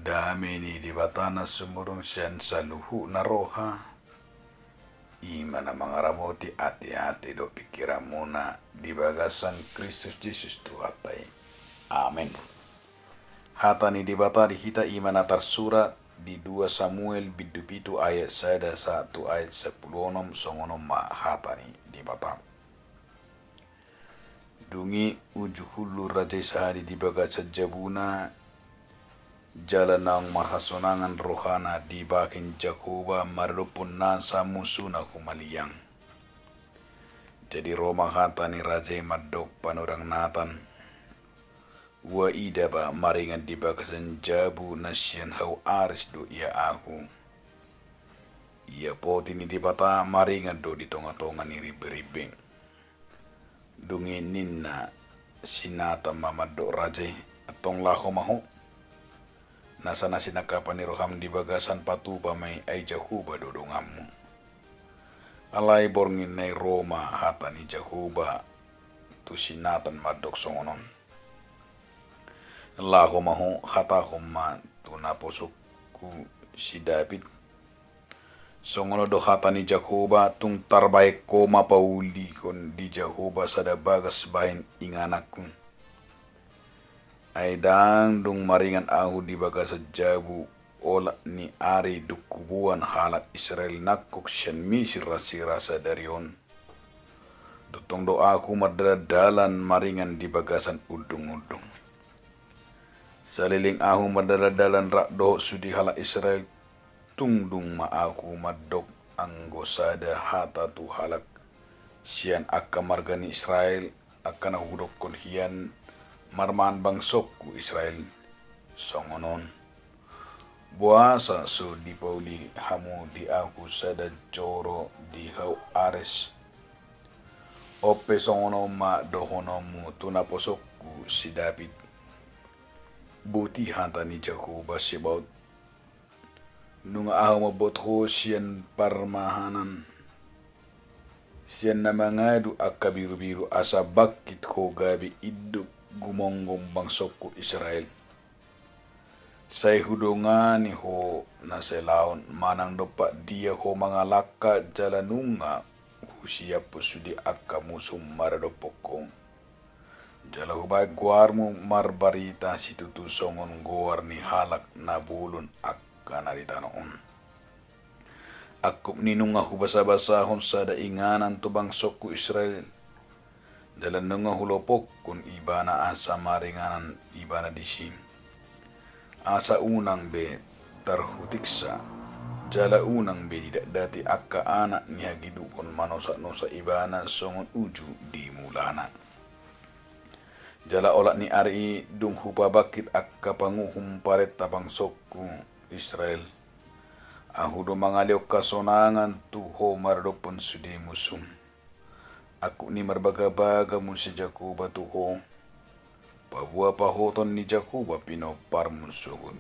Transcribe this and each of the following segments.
dami ni di batana sumurung siyan sa luhu na roha. Ima na mga ramoti ati-ati do pikiran muna di bagasan Kristus Yesus Tuhatay. Amen. Hata ni di bata di hita ima na tarsurat di 2 Samuel bidu-bidu ayat 1 ayat 10 songonom ma hata ni di bata. Dungi ujuhulu raja sahadi di bagasa jabuna jalan ng mahasonangan rohana di bakin Jakoba marupun nasa musuna humaliyang. Jadi Roma hata ni raja madok panurang natan. Wa ida ba maringan di bagasan jabu nasyan hau aris do ia aku. Ia poti ni di bata maringan do di tonga-tonga ni ribe-ribe. Dungin ninna sinata mamado raja atong laho maho. Nasa nasinakapan ni roham di bagasan patu pamay ay Jahuba dodongamu. Alay borngin na Roma hata ni Jahuba tu sinatan madok songonon. Laho maho hata homa tu naposokku si David. Songono do hata ni Jahuba tung tarbaik koma pauli kon di Jahuba sada bagas bahin inganakku. Ay dang dung maringan ahu di bagasa jabu ola ni ari dukubuan halak Israel nakuk siyan misir-sira sa darion. Dutong do aku madadalan maringan di bagasan udung-udung. Saliling ahu madadalan rakdo sudi halak Israel tungdung ma aku madok anggosada hata tu halak siyan akka margani Israel akka nahudok kon hiyan marman bangsokku Israel songonon buasa so di pauli hamu di aku sada coro di hau ares ope songono ma dohonomu tunaposokku si David buti hanta ni Jakoba si baut nunga ahu mabot ho siyan parmahanan siyan na mangadu akka biru-biru asa bakit ko gabi iduk gumonggong bangsokku Israel. Say hudungan ni ho na selaon manang dopa dia ho mga laka jalanunga husiya po sudi akka musum maradopokong. Jala hubay guar mo marbarita si tutusongon guar ni halak na bulon akka narita noon. Akup ninunga hubasa-basahon sa dainganan to bangsokku Israel. Dalam nunga hulopok kun ibana asa maringanan ibana disim. Asa unang be tarhutiksa. Jala unang be tidak dati akka anak niya gidukon manosa-nosa ibana songon uju di mulana. Jala olak ni ari dung hupabakit akka panguhum paret tabang sokku Israel. Ahudo mangaliok kasonangan tuho mardopon sudi musum. Aku ni marbaga-baga mun si Jakoba tuho. Pabua pahoton ni Jakoba pinopar mun sugun.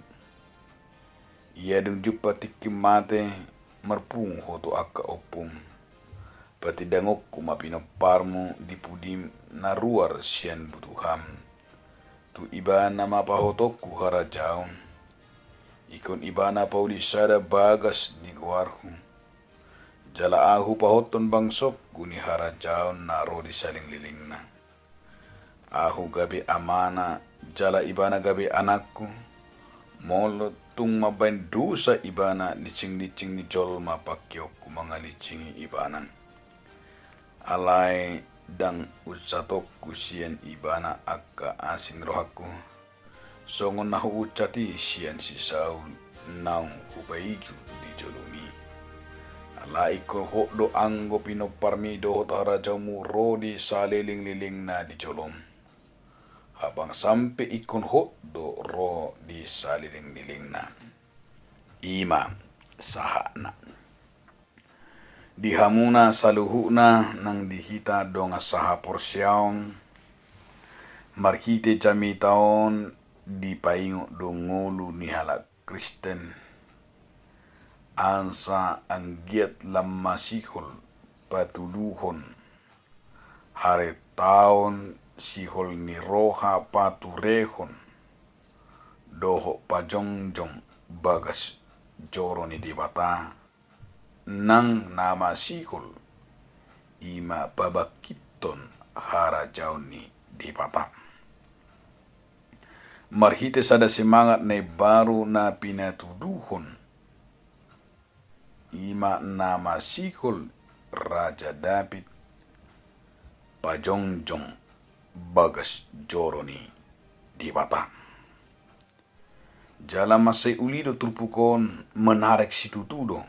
Ia dung jupa tikim mate marpung hoto akka opum. Pati dangokku mapinopar mu dipudim naruar sian butuham. Tu ibana mapahotokku harajaun. Ikon ibana pauli sada bagas ni guarhu. Jala ahu pahoton bangsok guni harajaun na rodi saling liling na. Ahu gabi amana jala ibana gabi anakku. Molo tung mabain dusa ibana licing-licing ni jolma pakyokku mga licingi ibanan. Alay dang ucatokku siyan ibana akka asing rohaku. Songon nahu ucati siyan si Saul nang hubaiju di jolumi. Alay ko do anggo pinoparmi do harajamu rodi saliling-liling na di jolom. Habang sampai ikon do ro di saliling-liling na. Ima sahana. Dihamuna saluhuna nang dihita donga saha porsyaong. Markite jami taon di paingo dongolu ni halak Kristen. Ansa anggiat lammasihol patuluhon. Hare taon sihol ni roha paturehon. doho pajongjong bagas joroni di bata nang nama sihul ima babakiton hara jauni di bata. Marhite sada semangat na baru na pinatuduhon ima nama sihul Raja David pajongjong bagas joroni di bata. Jala masai ulido turpukon menarik situtudo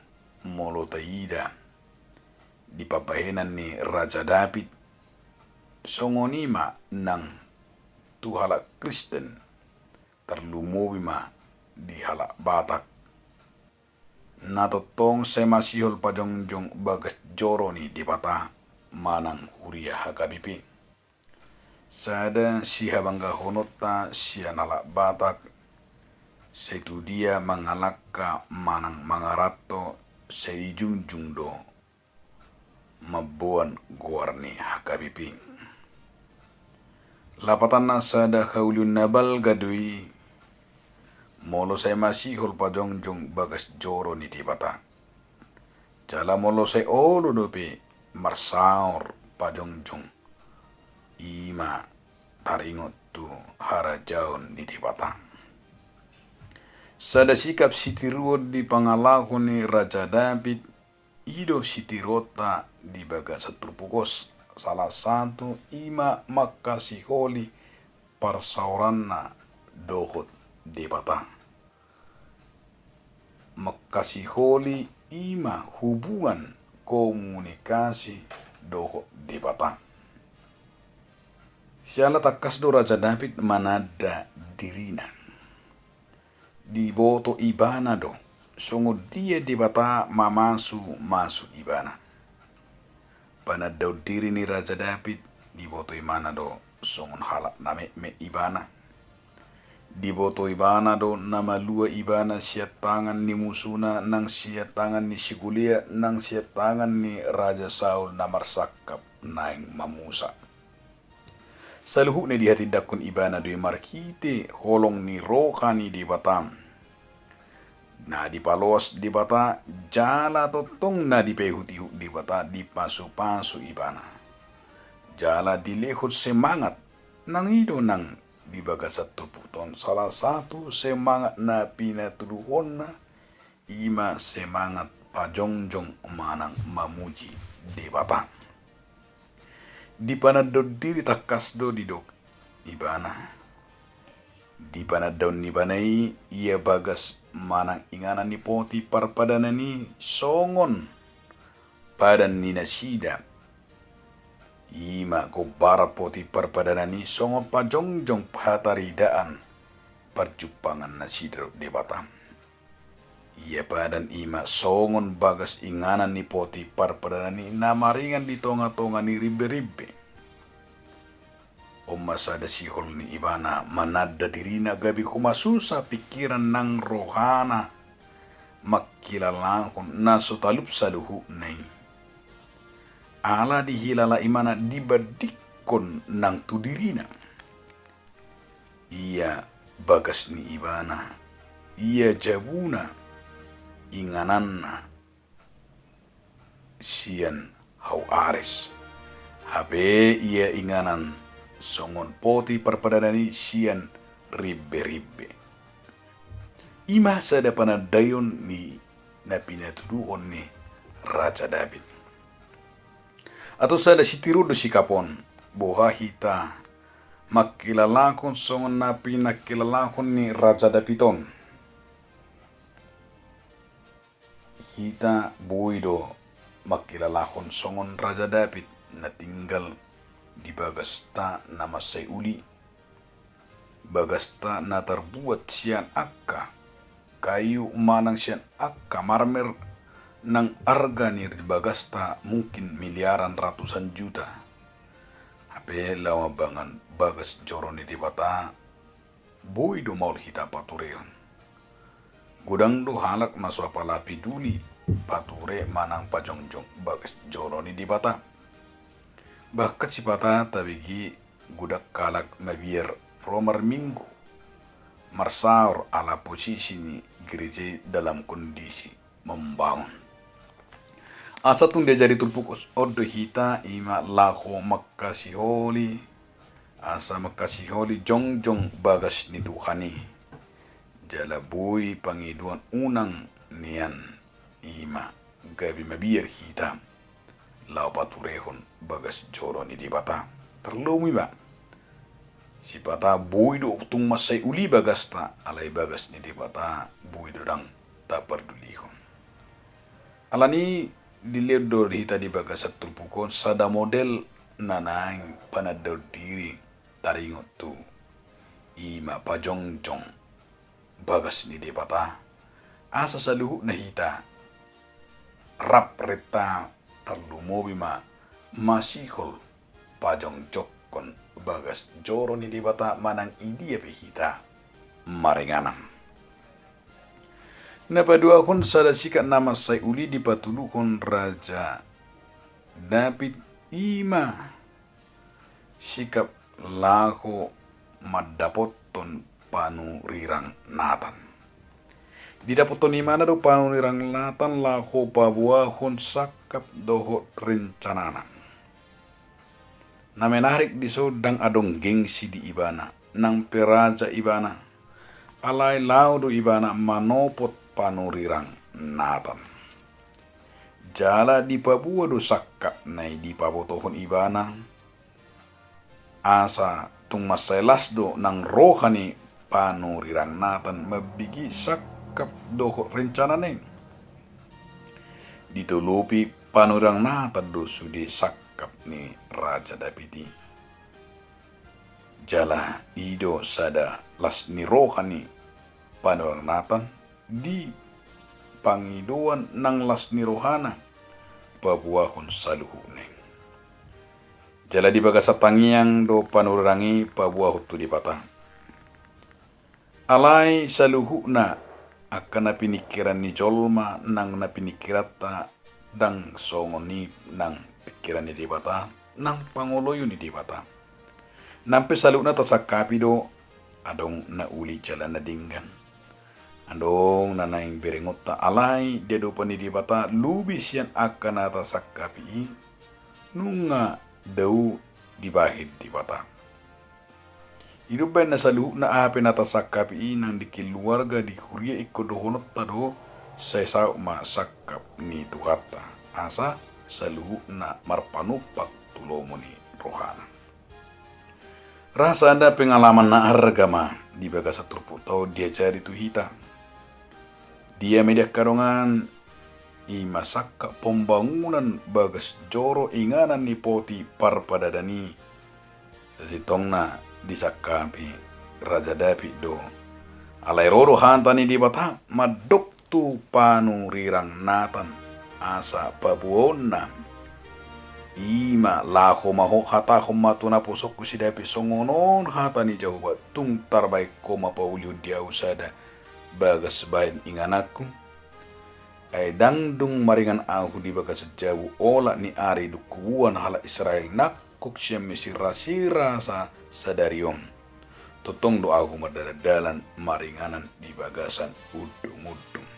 molo taida di papahenan ni Raja David songonima nang tuhala Kristen terlumobima di hala Batak natotong semasihol pajongjong bagas joroni di bata manang huria hakabipi sada siha bangga honota siya nala Batak setu dia mangalaka manang mangarato seijunjung do mabuan guarni hakabipi lapatan na sada haulun nabal gadui molo say masihol pajongjong bagas joroni di bata jala molo say olo dope marsaor pajongjong ima taringot tu harajaon ni di bata sada sikap sitiruot di pangalahon ni Raja David ido sitirota di bagas turpukos salah satu ima makasiholi parsauranna dohot di bata makasiholi ima hubungan komunikasi doho di bata. Siala takas do Raja David manada dirina. Di boto ibana do. Songo dia di bata masu ibana. Panadaw diri ni Raja David di boto ibana do. Songon halak name me ibana. Di boto ibana do nama lua ibana siat tangan ni musuna nang siat tangan ni Sigulia nang siat tangan ni Raja Saul namar sakap naing mamusa. Saluhu ni di hati dakun ibana do markite holong ni rokani di batam. Na di palos di bata jala totong na di pehuti di bata di pasu-pasu ibana. Jala dilehut semangat nang ido nang di bagasat tuputon salah satu semangat na pinatuduhon na ima semangat pajongjong manang mamuji di bata di panadod diri takas do di dok ibana di panadon ni banai ia bagas manang inganan ni poti parpadana ni songon padan ni nasida ima ko bara poti parpadana ni songon pajongjong pataridaan perjupangan nasidro di batam. Ia padan ima songon bagas inganan ni poti parpadana ni namaringan di tonga-tonga ni ribe-ribe. Masada sihol ni ibana manada dirina gabi kumasusa pikiran nang rohana makilalangkon na sotalup saluhu nai. Ala dihilala imana dibadikon nang tudirina. Ia bagas ni ibana, ia jabuna, ingananna, sian hau ares. Habe ia inganan, songon poti perpadani sian ribbe-ribbe. Ima sada panadayon ni napinatuduon ni Raja David. Atau sada sitirudo sikapon boha hita makilalakon songon napi nakilalakon ni Raja Davidon. Hita boido makilalakon songon Raja David na tinggal di bagasta na masay uli. Bagasta na terbuat sian akka kayu manang sian akka marmer nang harga ni bagasta mungkin miliaran ratusan juta. Hape lama bangan bagas joroni di bata boy do maul hita patureon. Gudang do halak masuk palapi duli pature manang pajongjong bagas joroni di bata. Bahkan si bata tabigi gudak kalak mabiar romar minggu marsaur ala posisi ni gereja dalam kondisi membangun. Asa tung dia jadi tulpukos odo hita ima lako makasiholi, asa makasiholi jong bagas ni Tuhani. Jalabui pangiduan unang nian ima gabi mabir hita lau paturehon bagas joro ni di bata. Terlumi ba si bata buido tung masai uli bagas ta alai bagas ni di bata buido dang tak perdulihon. Alani diledor hita di bagas tulpukon sada model nanang panador diri taringot tu ima pajongjong bagas ni di bata asa saluhu na hita rap reta terlumobi ma masihol pajong jokon bagas joro ni di bata manang idia hita maringanam. Napadua kun sada sikat nama sai uli di patulukon Raja David ima sikap lako madapoton panurirang natan. Di dapoton imana do panurirang natan lako pabuahon sakap doho rencanana. Na menarik di sodang adong gengsi di ibana nang peraja ibana alai laudo ibana manopot panurirang natan. Jala di Papua do sakap nai di pabotohon ibana asa tung maselas do nang rohani panurirang natan mabigi sakap doho rencana neng. Ditulupi panurirang natan do sudi sakap ni Raja Dapiti. Jala ido sada las ni rohani panurirang natan di pangiduan nang las ni rohana pabuahon saluhu neng. Jala di bagas tangiang do panurangi pabuah tu di patah. Alai saluhu na akan na pinikiran ni jolma nang na pinikirata dang songoni nang pikiran ni di patah nang pangoloyo ni di patah. Nampe saluhu na tasakapi do adong na uli jalan na dinggan. Andong nanaing berengot ta alai dedo pani di bata lubi sian akan atas sakapi nunga dau di bahid di bata. Hidup na saluh na ape atas sakapi nang di keluarga di huria ikut dohonot tado saya ma sakap ni tuhata asa saluh na marpanupak tulomoni rohana. Rasa ada pengalaman na hargama di bagas turputau dia cari tuhita. Dia media karongan imasaka pembangunan bagas joro inganan ni poti parpadadani sesitongna disakapi Raja David do alai roro hantani di bata madok tu panurirang natan asa pabuona ima laho maho hata matuna posok kusidapi songonon hatani jauh batung tarbaik koma pauliu dia usada bagas bain inganaku ay dangdung maringan aku di bagas jauh ola ni ari dukuan hala Israel nakuk siya misirasira sa sadariom totong do aku merdadalan maringanan di bagasan udung-udung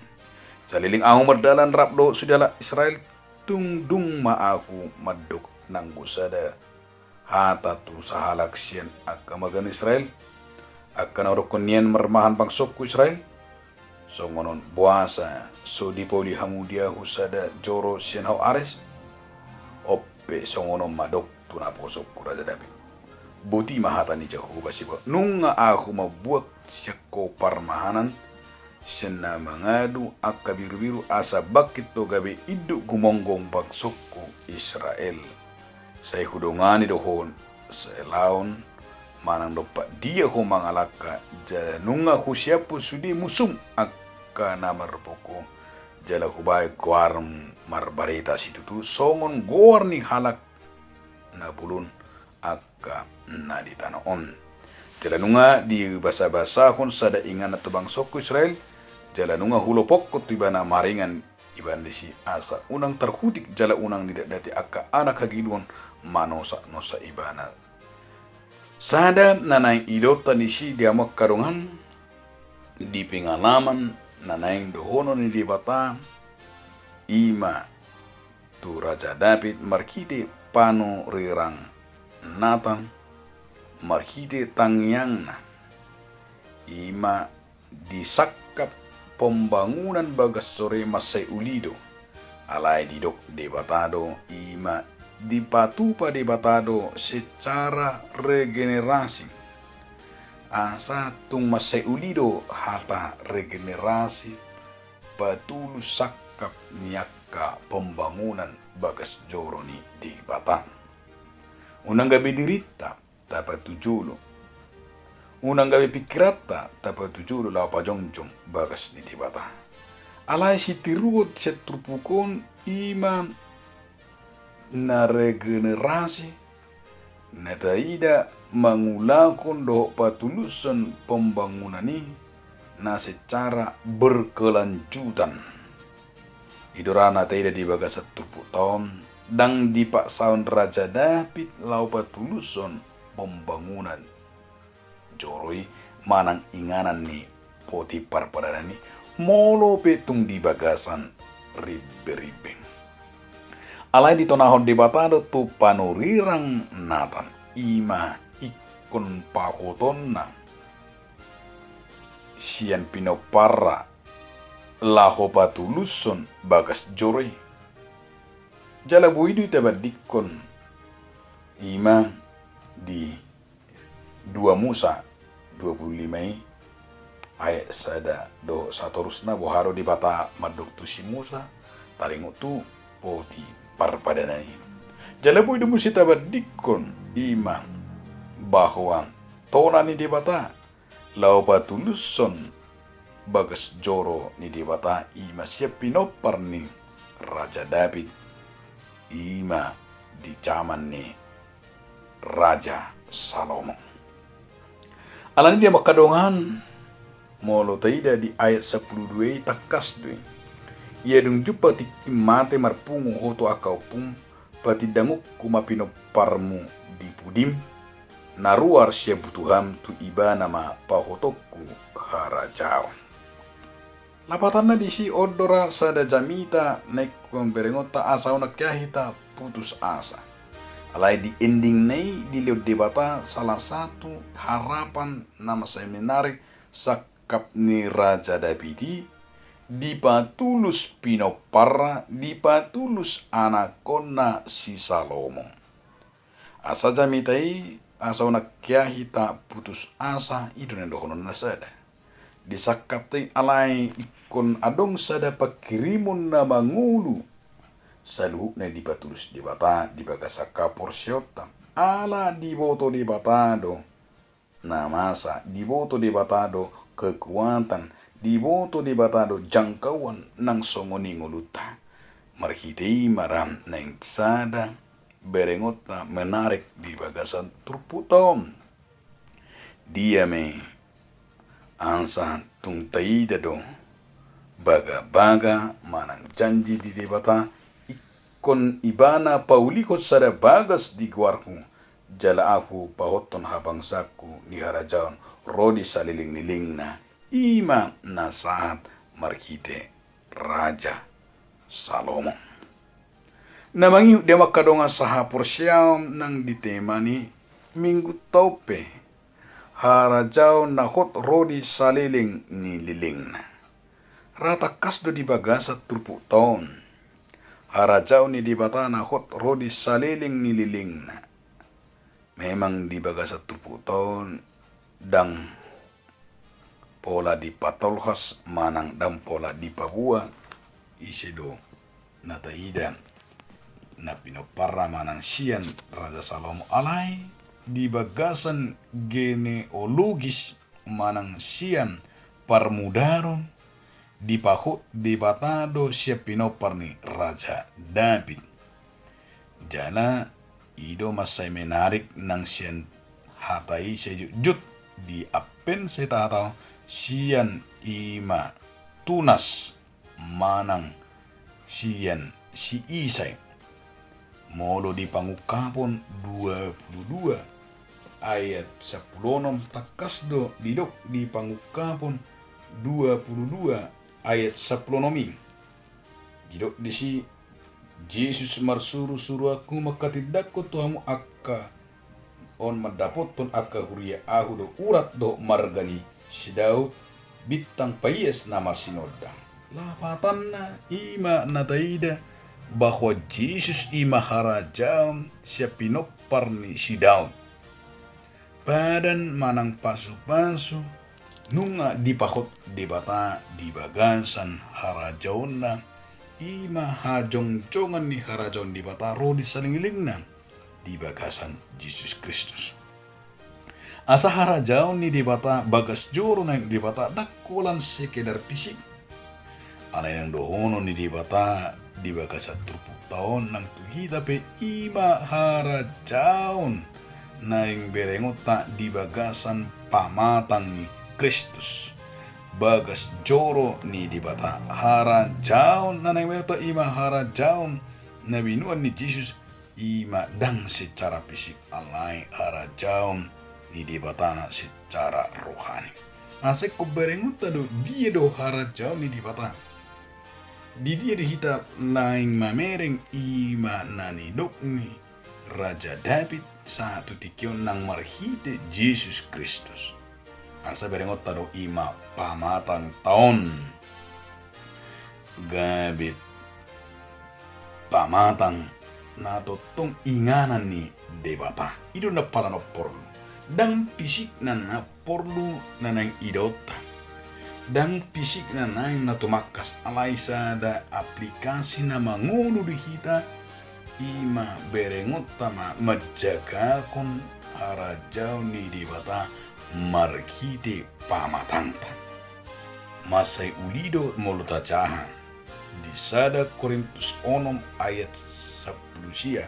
saliling aku merdalan rap do sudahlah Israel tungdung ma aku maduk nang gusada hata tu sahalak sian akamagan Israel akan orokonian mermahan bangsokku Israel. So ngonon buasa so di poli hamudia husada joro sian hau ares oppe so ngonon madok tuna posok ku Raja David buti mahata ni jauh basiba nunga aku mabuat syako parmahanan sian na mangadu akka biru-biru asa bakit to gabe idu gumonggong bangsokku Israel say hudongani dohon say laon manang dopa dia ho mangalaka janunga husiapu sudi musum akka namar poko jala hubai guarm marbarita situ tu songon gor ni halak na bulun akka na di tanaon jala nunga di basa-basa kon sada ingan atau bangsokku Israel jala nunga hulo pokot tibana maringan iban desi asa unang terkutik jala unang tidak dati akka anak hagiduan manosa nosa ibana sada nanay idota ni si diamak karungan di pengalaman nanaing dohono ni di bata ima tu Raja David markite pano rirang Nathan markite tangyang ima disakap pembangunan bagas sore masai ulido alai didok debatado ima dipatupa debatado secara regenerasi asa tung masai ulido hata regenerasi patulus sakap niaka pembangunan bagas joroni di batang unang gabi dirita tapa tujulo unang gabi pikirata tapa tujulo lapa jongjong bagas di batang alai si tiruot setrupukon ima na regenerasi na taida mengulakon do patulusan pembangunan ini na secara berkelanjutan. Idorana taida di bagas 10 tahun dang di pak saun Raja David lau patulusan pembangunan joroi manang inganan ni poti parpadana ni molo petung di bagasan ribe-ribe. Alai di tonahon debatado tu panurirang Nathan ima ikon pakotonna sian pinopara laho patuluson bagas joroi jala buidu tabadikon ima di 2 Musa 25 ayat sada do satorusna boharo di bata madok tu si Musa taringutu poti parpadanai jala buidu musi tabadikon ima bahwa tona ni debata lau patuluson bagas joro ni debata ima siap pinopar ni Raja David ima di zaman ni Raja Salomo. Alani dia makadongan molo taida di ayat 12 takas dui ia dung jupa ti mate marpungu hoto akau pung pati danguk kuma pinoparmu di pudim naruar sia butuham tu iba nama pahotoku harajao. Lapatanna di si odora sada jamita naik berengota asa ona kyahita putus asa. Alai di ending nei di leo debata salah satu harapan nama seminari sakap ni Raja Davidi dipatulus pinopara dipatulus anakona si Salomo. Asa jamitai asa ona kyahita putus asa idun dohonon nasada. Disakap tei alai ikon adong sada pakirimun na mangulu saluhuk na dipatulus di bata di bagasaka porsyota ala diboto di batado namasa diboto di batado kekuatan diboto di batado jangkauan nang songoni nguluta marhitei maram nang sada berengot na menarik di bagasan turputom dia me ansa tung taida do baga-baga manang janji di debata ikon ibana paulikot sada bagas di guarku jala aku pahoton habangsaku ni harajaon rodi saliling-liling na ima na saat markite Raja Salomo. Namangi dia makadonga saha porsyam nang ditemani minggu taupe harajao na hot rodi saliling ni liling na. Rata kasdo di bagasa 30 tahun. Harajao ni di bata na hot rodi saliling ni liling na. Memang di bagasa 30 tahun dang pola di patolhas manang dang pola di Papua isedo na taida na pinopara manang sian Raja Salomo alai di bagasan genealogis manang sian parmudaron di pahut di batado siap pinopar ni Raja David. Jana ido masai menarik nang sian hatai sejujut di apen setatau sian ima tunas manang sian si Isai molo di pangukapon 22 ayat 10 takasdo didok di pangukapon 22 ayat 10 nomi. Gidok disi Yesus marsuru-suru aku maka tidak ko tuamu akka on madapoton akka huria ahu do urat do margani si Daud bitang payes na marsinodang. Lapatan na ima nataida bahwa Yesus ima harajam siya pinopar ni si Daud. Padan manang pasu-pasu nunga dipakot dibata di bagansan harajaon na ima hajong-jongan ni harajaon dibata ro di salingiling na di bagasan Yesus Kristus. Asa harajaon ni dibata bagas joro na dibata dakulan sekedar pisik. Alay ng dohono ni dibata di bagas at 30 taon ng tuhida pe ima harajaon na yung berengot ta di bagasan pamatang ni Kristus. Bagas joro ni dibata harajaon na nangyayon ima harajaon na binuan ni Jesus ima dang secara fisik alay harajaon ni dibata secara rohani. Asik ko berengot ta do dia do harajaon ni dibata. Di dia dihita laing mamereng ima nanidok ni Raja David satu tikyon ng marhite Jesus Kristus. Asa berengot tado ima pamatang taon. Gabit pamatang na totong inganan ni debata. Ito na pala na porlo. Dang pisik na porlo na nang idota. Dang pisik na na tumakas alay sa da aplikasi na mangulo dihita ima berengot tama madjaga kon harajaw ni dibata marhite pamatangta. Masay ulido molutajahan di sada Korintus 6 ayat 10 siya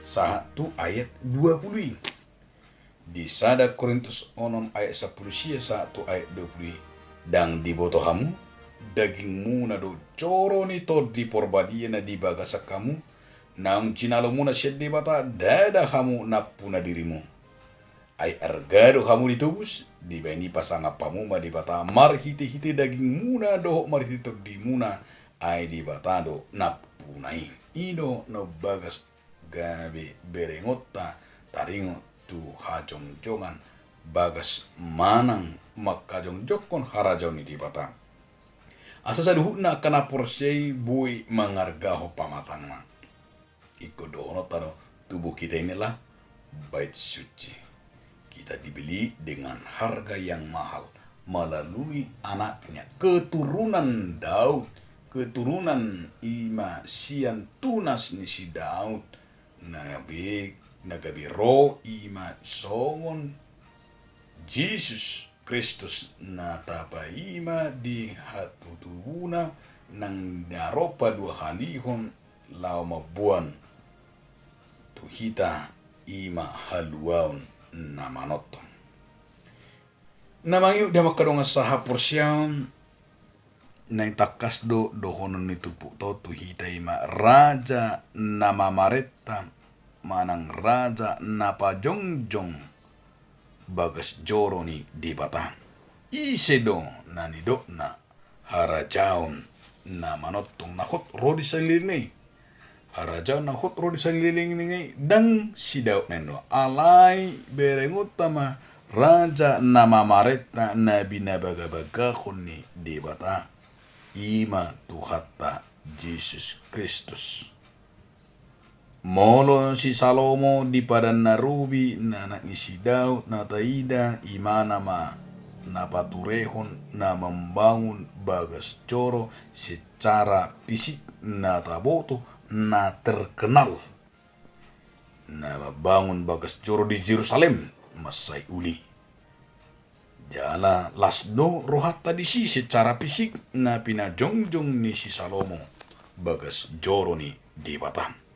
sa 1 ayat 20. Di sada Korintus 6 ayat 10 siya sa 1 ayat 20. Dang dibotohamu dagingmu na do coro nito di porbadia na di bagasa kamu nang jinalo mo na siya di bata dada kamu napuna dirimu ay argado kamu ditubus di ba ini pasanga pamu ma di bata marhiti-hiti daging muna do marhiti di muna ay di bata do napunay ino no bagas gabi berengot ta taringo tu hajong-jongan bagas manang makajong jokon harajaw ni dibata. Asa sa duhut na kana porsay buhay mangargaho pamatang na. Iko doon tano tubuh kita inilah bait suci. Kita dibeli dengan harga yang mahal melalui anaknya keturunan Daud, keturunan ima sian tunas ni si Daud. Nagabi ro ima songon Jesus Kristus na tapaima di hatutubuna ng naropa dua halihon lao mabuan tuhita ima haluaon na manoton. Namangyo da makadong saha porsyaon na itakas do dohonon ni tupu to tuhita ima raja na mamareta manang raja na pajongjong bagas joro ni dibata. Isedo na nidok na harajaon na manotong nakot rodi sa liling. Harajaon nakot rodi sa liling ni dang si Daud nendo. Alay berengot tama raja na mamareta na binabagabagakon ni dibata. Ima tuhata Jesus Kristus. Molo si Salomo di padan narubi na nangisi Daud na taida imana ma napaturehon na membangun bagas coro secara fisik na taboto na terkenal na membangun bagas coro di Yerusalem masay uli. Jala lasdo rohat tadi si secara fisik na pinajongjong ni si Salomo bagas joro ni di Batam.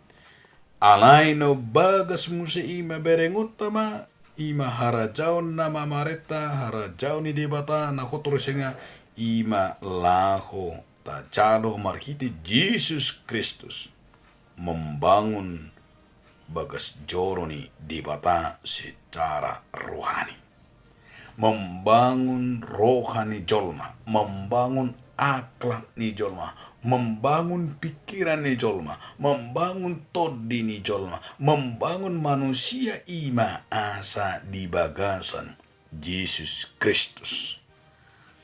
Alay no bagas mo sa ima berengot tama ima harajaw na mamareta harajaw ni dibata na kotoro nga ima laho tajalo marhiti Jesus Kristus membangun bagas joro ni dibata secara rohani. membangun rohani jolma, membangun akhlak ni jolma, membangun pikiran ni jolma, membangun todi ni jolma, membangun manusia ima asa di bagasan Yesus Kristus.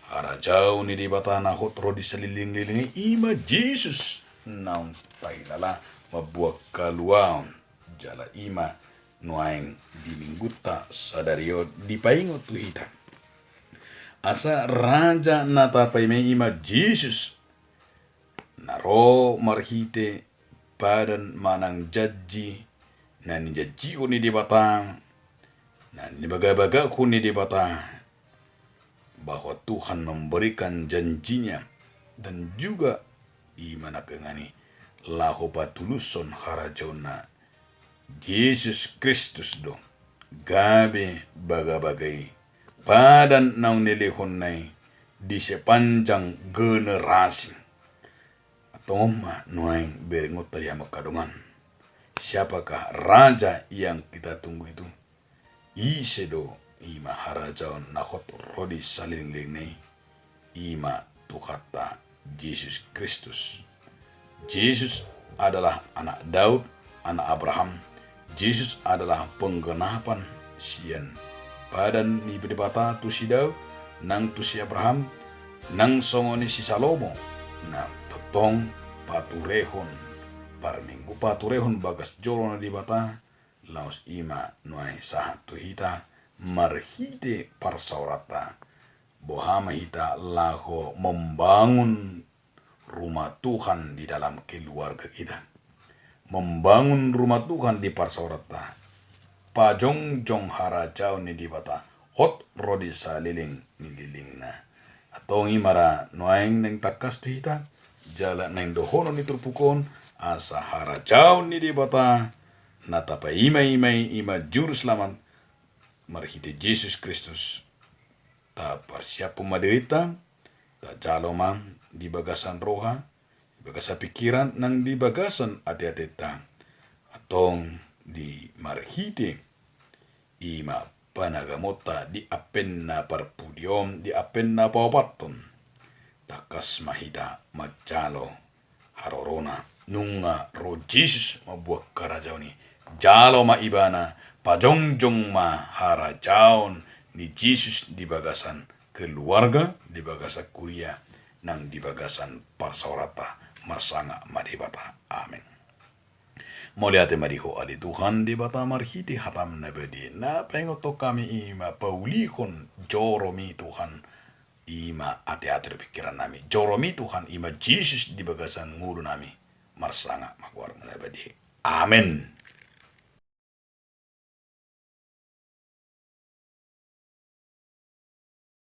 Harajau ni di batana hotro di seliling-lilingi ima Yesus naun tailala mabuak kaluaon jala ima nuaing di mingguta sadario di paingo tuhita. Asa raja nata paime ima Yesus naro marhite padan manang jaji nani jaji ni di batang nani baga-baga ni di batang bahwa Tuhan memberikan janjinya dan juga imana kengani laho patuluson harajona Yesus Kristus do gabe baga-bagai padan naung nelehon nai di sepanjang generasi atoma nuaing berengot tadi makadongan. Siapakah raja yang kita tunggu itu? Isedo ima harajaon nakot rodi saling ima tukata Yesus Kristus. Yesus adalah anak Daud, anak Abraham. Yesus adalah penggenapan sian padan ni berdebata tu si Daud nang tu si Abraham nang songoni si Salomo na totong paturehon parminggu paturehon bagas jolo na di bata laos ima nuai sahat tu hita marhite parsaurata bohama hita laho membangun rumah Tuhan di dalam keluarga kita, membangun rumah Tuhan di parsaurata pajong jong harajau ni di bata hot rodi saliling nililing na atong imara noaing neng takas tu hita jala neng dohono ni turpukon asa harajau ni di bata natapa ima juru selamat marhite Yesus Kristus ta persiapu maderita ta jalo mang di bagasan roha di bagasan pikiran nang di bagasan ati-ati ta atong di marhite ima panagamota di apen na parpudiom di apen na pawapaton takas mahita majalo harorona nunga ro Jesus mabuak karajau ni jalo maibana pajongjong maharajaon ni Jesus di bagasan keluarga, di bagasan kuliah, nang di bagasan parsaurata marsanga madibata. Amin. Moliate mariho ali Tuhan di bata marhiti hatam nabedi na pengoto kami ima paulihon joromi Tuhan ima ate-ate pikiran nami joromi Tuhan ima Jesus di bagasan nguru nami marsanga magwar nabedi. Amin.